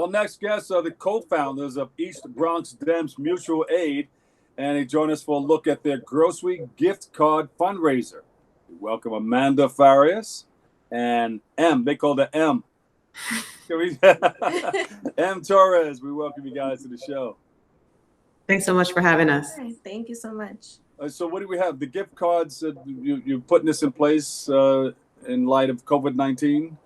Our next guests are the co-founders of East Bronx Dems Mutual Aid, and they join us for a look at their grocery gift card fundraiser. We welcome Amanda Farias and M. They call her M. M. Torres. We welcome you guys to the show. Thanks so much for having us. Hi, thank you so much. So what do we have? The gift cards, you're putting this in place in light of COVID-19?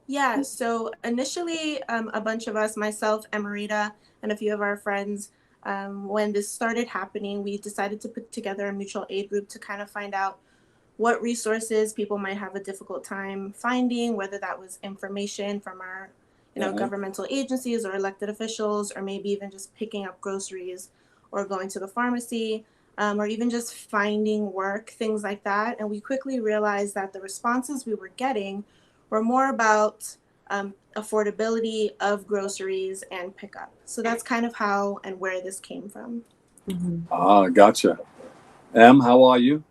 Yeah, so initially a bunch of us, myself, Emerita, and a few of our friends, when this started happening, we decided to put together a mutual aid group to kind of find out what resources people might have a difficult time finding, whether that was information from our governmental agencies or elected officials, or maybe even just picking up groceries or going to the pharmacy, or even just finding work, things like that. And we quickly realized that the responses we were getting were more about affordability of groceries and pickup. So that's kind of how and where this came from. Ah, gotcha. Em, how are you?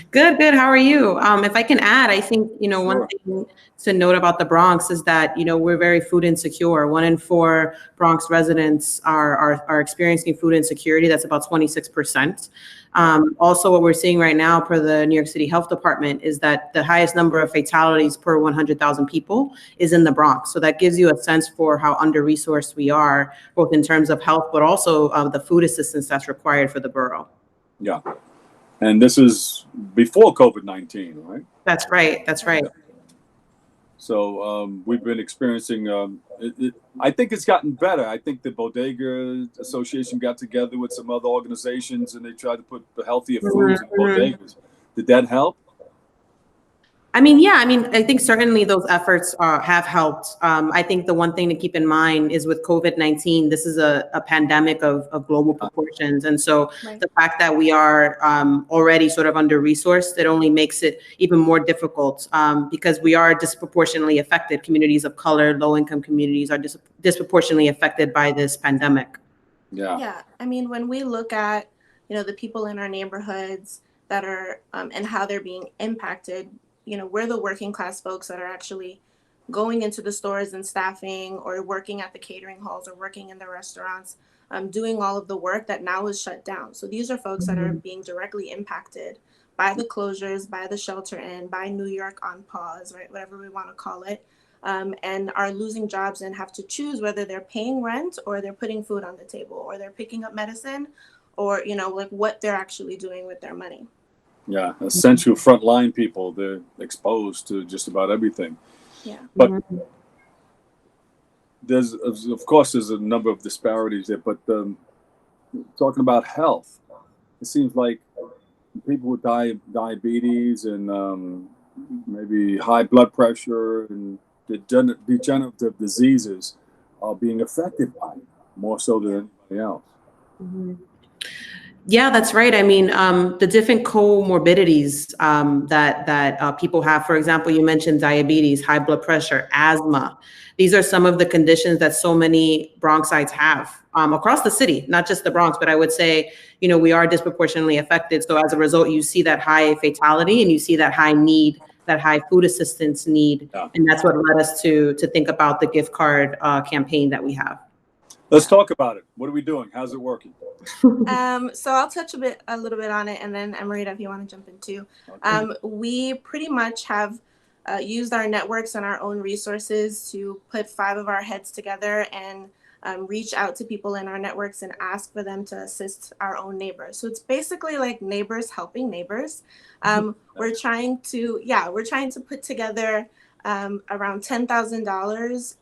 Good. How are you? If I can add, I think, one thing to note about the Bronx is that, we're very food insecure. 1 in 4 Bronx residents are experiencing food insecurity. That's about 26%. Also, what we're seeing right now per the New York City Health Department is that the highest number of fatalities per 100,000 people is in the Bronx. So that gives you a sense for how under-resourced we are, both in terms of health, but also the food assistance that's required for the borough. Yeah. And this is before COVID-19, right? That's right. Yeah. So we've been experiencing, I think it's gotten better. I think the Bodega Association got together with some other organizations and they tried to put the healthier foods in bodegas. Did that help? I think certainly those efforts have helped. I think the one thing to keep in mind is with COVID-19, this is a pandemic of global proportions. And so the fact that we are already sort of under-resourced, it only makes it even more difficult because we are disproportionately affected. Communities of color, low-income communities are disproportionately affected by this pandemic. Yeah. I mean, when we look at, the people in our neighborhoods that are and how they're being impacted, we're the working class folks that are actually going into the stores and staffing or working at the catering halls or working in the restaurants, doing all of the work that now is shut down. So these are folks that are being directly impacted by the closures, by the shelter in, by New York on pause, right? Whatever we want to call it, and are losing jobs and have to choose whether they're paying rent or they're putting food on the table or they're picking up medicine or, like what they're actually doing with their money. Yeah, essential frontline people, they're exposed to just about everything. Yeah. But there's a number of disparities there, but talking about health, it seems like people with diabetes and maybe high blood pressure and degenerative diseases are being affected by it more so than anybody else. Yeah, that's right. I mean, the different comorbidities that people have, for example, you mentioned diabetes, high blood pressure, asthma. These are some of the conditions that so many Bronxites have across the city, not just the Bronx, but I would say, we are disproportionately affected. So as a result, you see that high fatality and you see that high need, that high food assistance need. Yeah. And that's what led us to think about the gift card campaign that we have. Let's talk about it. What are we doing? How's it working? So I'll touch a little bit on it, and then Emerita, if you want to jump in too. Okay. We pretty much have used our networks and our own resources to put 5 of our heads together and reach out to people in our networks and ask for them to assist our own neighbors. So it's basically like neighbors helping neighbors. We're trying to put together around $10,000.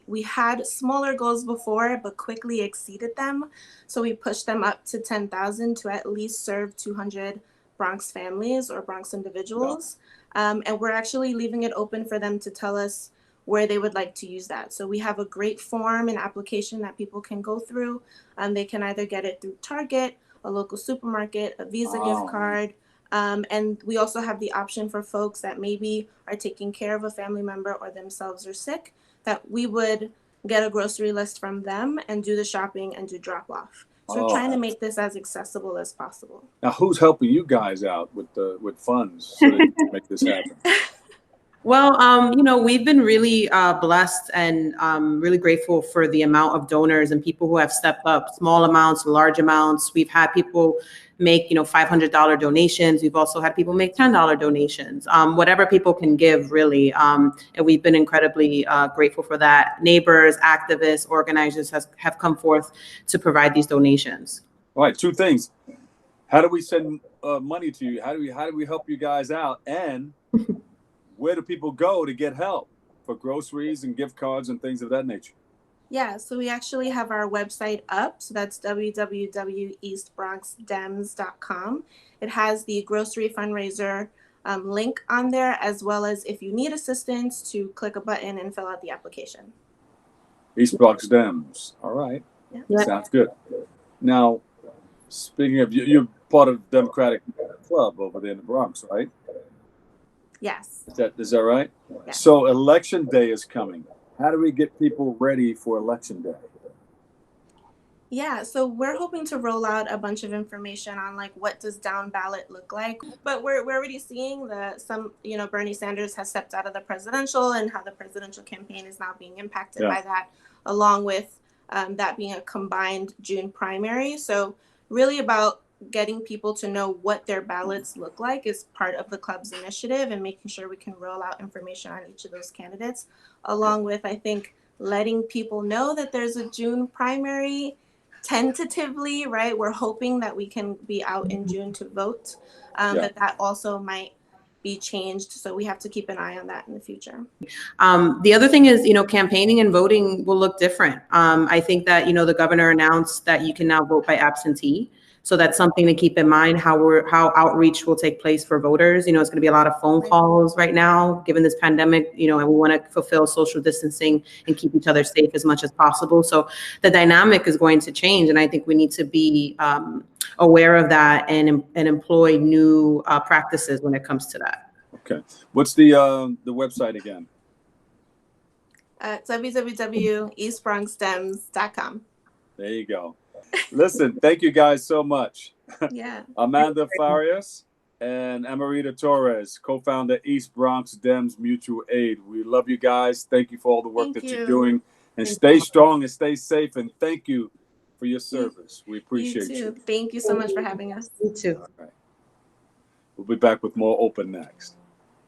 We had smaller goals before, but quickly exceeded them. So we pushed them up to 10,000 to at least serve 200 Bronx families or Bronx individuals. And we're actually leaving it open for them to tell us where they would like to use that. So we have a great form and application that people can go through. They can either get it through Target, a local supermarket, a Visa gift card. And we also have the option for folks that maybe are taking care of a family member or themselves are sick, that we would get a grocery list from them and do the shopping and do drop off. So we're trying to make this as accessible as possible. Now, who's helping you guys out with funds so that you can make this happen? Well, we've been really blessed and really grateful for the amount of donors and people who have stepped up, small amounts, large amounts. We've had people make, $500 donations. We've also had people make $10 donations, whatever people can give, really. And we've been incredibly grateful for that. Neighbors, activists, organizers have come forth to provide these donations. All right, two things. How do we send money to you? How do we help you guys out? And where do people go to get help for groceries and gift cards and things of that nature? Yeah, so we actually have our website up. So that's www.eastbronxdems.com. It has the grocery fundraiser link on there, as well as if you need assistance, to click a button and fill out the application. East Bronx Dems. All right. Yeah. Sounds good. Now, speaking of, you're part of the Democratic Club over there in the Bronx, right? Yes. Is that right? Yes. So election day is coming. How do we get people ready for election day? Yeah, so we're hoping to roll out a bunch of information on like what does down ballot look like. But we're already seeing Bernie Sanders has stepped out of the presidential, and how the presidential campaign is now being impacted by that, along with that being a combined June primary. So really about getting people to know what their ballots look like is part of the club's initiative, and making sure we can roll out information on each of those candidates, along with, I think, letting people know that there's a June primary tentatively, right? We're hoping that we can be out in June to vote, but that also might be changed. So we have to keep an eye on that in the future. The other thing is, campaigning and voting will look different. I think that, the governor announced that you can now vote by absentee. So that's something to keep in mind, how outreach will take place for voters. It's going to be a lot of phone calls right now, given this pandemic, and we want to fulfill social distancing and keep each other safe as much as possible. So the dynamic is going to change. And I think we need to be aware of that and employ new practices when it comes to that. Okay. What's the website again? www.eastbronxdems.com. There you go. Listen, thank you guys so much. Yeah. Amanda Farias and Emerita Torres, co-founder East Bronx Dems Mutual Aid. We love you guys. Thank you for all the work that you're doing. And stay strong and stay safe. And thank you for your service. We appreciate you. Thank you so much for having us. You too. All right. We'll be back with more Open next.